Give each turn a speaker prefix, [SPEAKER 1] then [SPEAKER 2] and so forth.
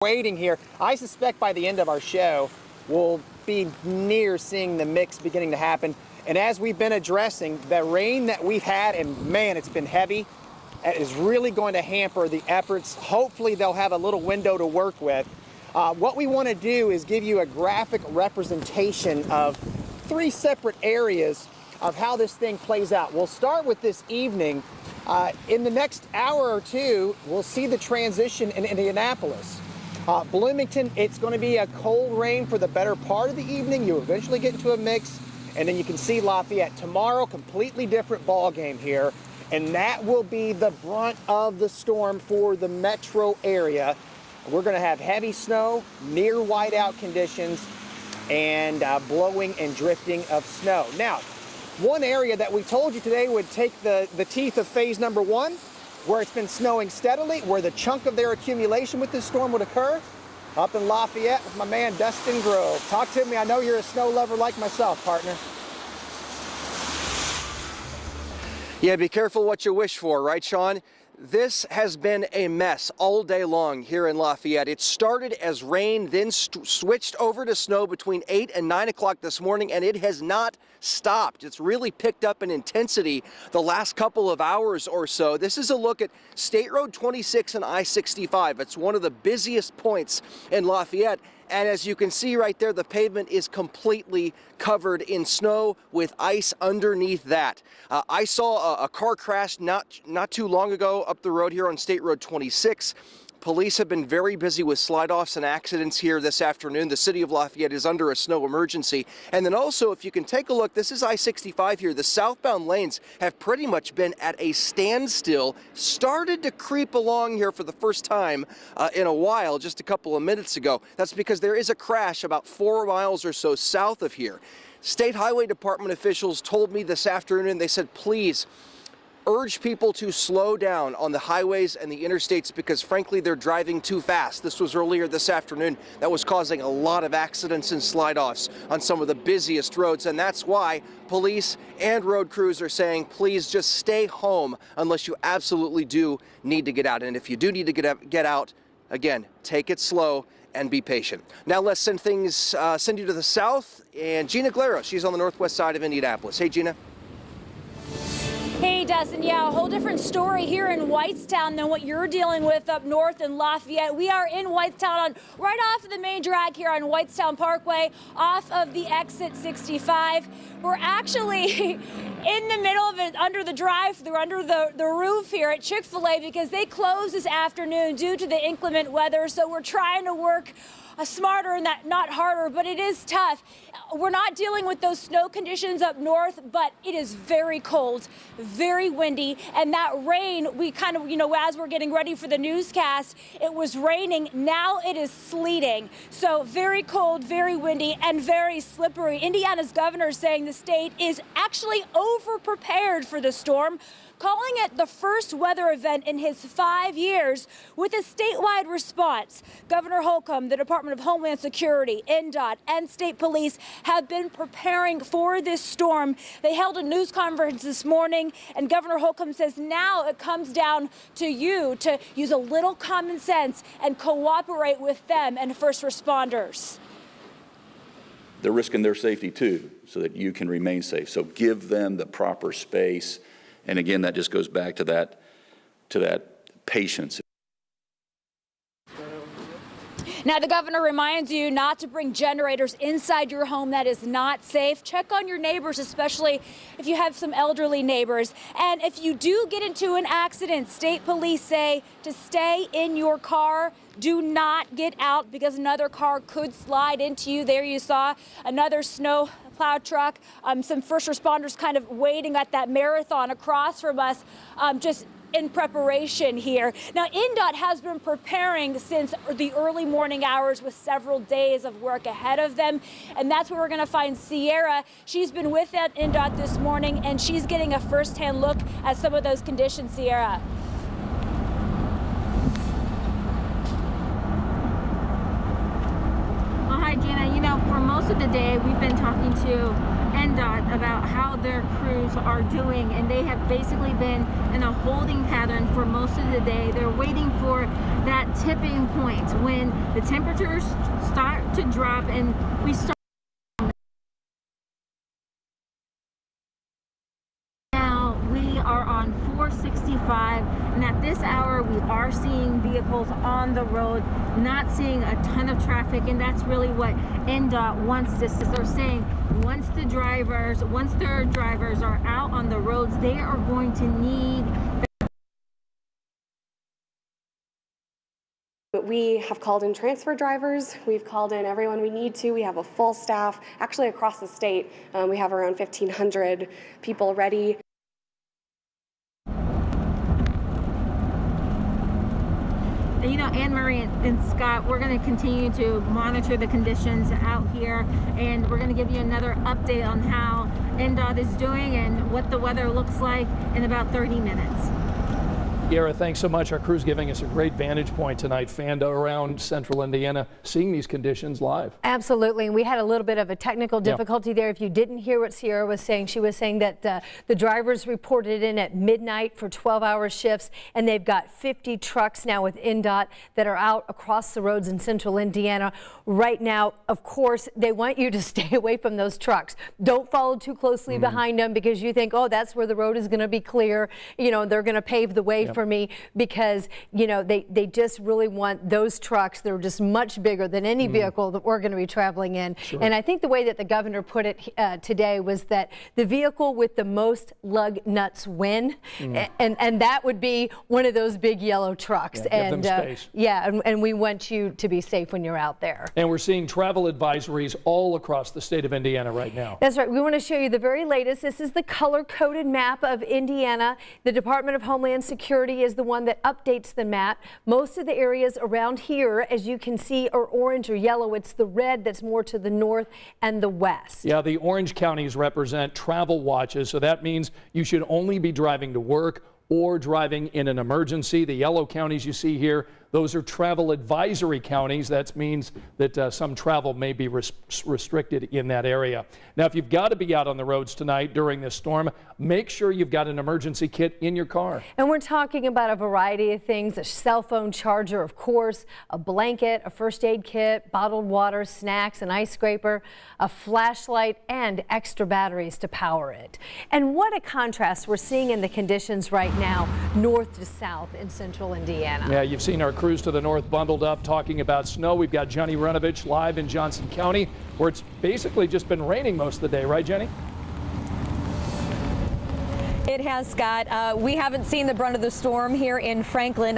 [SPEAKER 1] Waiting here. I suspect by the end of our show, we'll be near seeing the mix beginning to happen. And as we've been addressing, the rain that we've had, and man, it's been heavy, is really going to hamper the efforts. Hopefully they'll have a little window to work with. What we want to do is give you a graphic representation of 3 separate areas of how this thing plays out. We'll start with this evening. In the next hour or two, we'll see the transition in Indianapolis. Bloomington, it's going to be a cold rain for the better part of the evening. You eventually get into a mix, and then you can see Lafayette. Tomorrow, completely different ball game here, and that will be the brunt of the storm for the metro area. We're going to have heavy snow, near whiteout conditions, and blowing and drifting of snow. Now, one area that we told you today would take the teeth of phase number 1, where it's been snowing steadily, where the chunk of their accumulation with this storm would occur, up in Lafayette with my man Dustin Grove. Talk to me. I know you're a snow lover like myself, partner.
[SPEAKER 2] Yeah, be careful what you wish for, right, Sean? This has been a mess all day long here in Lafayette. It started as rain, then switched over to snow between 8 and 9 o'clock this morning, and it has not stopped. It's really picked up in intensity the last couple of hours or so. This is a look at State Road 26 and I-65. It's one of the busiest points in Lafayette. And as you can see right there, the pavement is completely covered in snow with ice underneath that. I saw a car crash not too long ago up the road here on State Road 26. Police have been very busy with slide-offs and accidents here this afternoon. The city of Lafayette is under a snow emergency. And then also, if you can take a look, this is I-65 here. The southbound lanes have pretty much been at a standstill. Started to creep along here for the first time in a while, just a couple of minutes ago. That's because there is a crash about 4 miles or so south of here. State Highway Department officials told me this afternoon, they said, please, urge people to slow down on the highways and the interstates because, frankly, they're driving too fast. This was earlier this afternoon. That was causing a lot of accidents and slide-offs on some of the busiest roads, and that's why police and road crews are saying, please just stay home unless you absolutely do need to get out. And if you do need to get out, again, take it slow and be patient. Now let's send you to the south, and Gina Glero, she's on the northwest side of Indianapolis. Hey, Gina.
[SPEAKER 3] Hey, Dustin. Yeah, a whole different story here in Whitestown than what you're dealing with up north in Lafayette. We are in Whitestown, right off of the main drag here on Whitestown Parkway, off of the exit 65. We're actually in the middle of it, under the drive-thru, under the roof here at Chick-fil-A, because they closed this afternoon due to the inclement weather. So we're trying to work smarter and not harder, but it is tough. We're not dealing with those snow conditions up north, but it is very cold, very windy, and that rain, we kind of, as we're getting ready for the newscast, it was raining. Now it is sleeting. So very cold, very windy, and very slippery. Indiana's governor saying the state is actually over-prepared for the storm, calling it the first weather event in his 5 years with a statewide response. Governor Holcomb, the Department of Homeland Security, NDOT, and state police have been preparing for this storm. They held a news conference this morning, and Governor Holcomb says now it comes down to you to use a little common sense and cooperate with them and first responders.
[SPEAKER 4] They're risking their safety too, so that you can remain safe. So give them the proper space. And again, that just goes back to that patience.
[SPEAKER 3] Now, the governor reminds you not to bring generators inside your home. That is not safe. Check on your neighbors, especially if you have some elderly neighbors. And if you do get into an accident, state police say to stay in your car. Do not get out because another car could slide into you. There you saw another snow plow truck. Some first responders kind of waiting at that marathon across from us, just in preparation here. Now, NDOT has been preparing since the early morning hours with several days of work ahead of them. And that's where we're going to find Sierra. She's been with that NDOT this morning, and she's getting a firsthand look at some of those conditions. Sierra.
[SPEAKER 5] Well, hi, Gina. For most of the day, we've been talking to NDOT about how their crews are doing, and they have basically been in a holding pattern for most of the day. They're waiting for that tipping point when the temperatures start to drop and we start. Now we are on 465, and at this hour we are seeing vehicles on the road, not seeing a ton of traffic, and that's really what NDOT wants this. They're saying once their drivers are out on the roads, they are going to need.
[SPEAKER 6] We have called in transfer drivers. We've called in everyone we need to. We have a full staff. Actually, across the state, we have around 1,500 people ready.
[SPEAKER 5] You know, Anne-Marie and Scott, we're going to continue to monitor the conditions out here, and we're going to give you another update on how NDOT is doing and what the weather looks like in about 30 minutes.
[SPEAKER 7] Yara, thanks so much. Our crew's giving us a great vantage point tonight, Fanda, around central Indiana, seeing these conditions live.
[SPEAKER 8] Absolutely. And we had a little bit of a technical difficulty there. If you didn't hear what Sierra was saying, she was saying that the drivers reported in at midnight for 12-hour shifts, and they've got 50 trucks now with NDOT that are out across the roads in central Indiana right now. Of course, they want you to stay away from those trucks. Don't follow too closely behind them, because you think, oh, that's where the road is going to be clear. You know, they're going to pave the way for me, because, you know, they just really want those trucks that are just much bigger than any vehicle that we're going to be traveling in.
[SPEAKER 7] Sure.
[SPEAKER 8] And I think the way that the governor put it today was that the vehicle with the most lug nuts win, and that would be one of those big yellow trucks.
[SPEAKER 7] Yeah, give them space.
[SPEAKER 8] And we want you to be safe when you're out there.
[SPEAKER 7] And we're seeing travel advisories all across the state of Indiana right now.
[SPEAKER 8] That's right. We want to show you the very latest. This is the color-coded map of Indiana. The Department of Homeland Security is the one that updates the map. Most of the areas around here, as you can see, are orange or yellow. It's the red that's more to the north and the west.
[SPEAKER 7] Yeah, the orange counties represent travel watches, so that means you should only be driving to work or driving in an emergency. The yellow counties you see here, those are travel advisory counties. That means that some travel may be restricted in that area. Now, if you've got to be out on the roads tonight during this storm, make sure you've got an emergency kit in your car.
[SPEAKER 8] And we're talking about a variety of things: a cell phone charger, of course, a blanket, a first aid kit, bottled water, snacks, an ice scraper, a flashlight, and extra batteries to power it. And what a contrast we're seeing in the conditions right now, north to south in central Indiana.
[SPEAKER 7] Yeah, you've seen our crews to the north bundled up talking about snow. We've got Jenny Runovich live in Johnson County, where it's basically just been raining most of the day, right, Jenny?
[SPEAKER 9] It has, Scott. We haven't seen the brunt of the storm here in Franklin.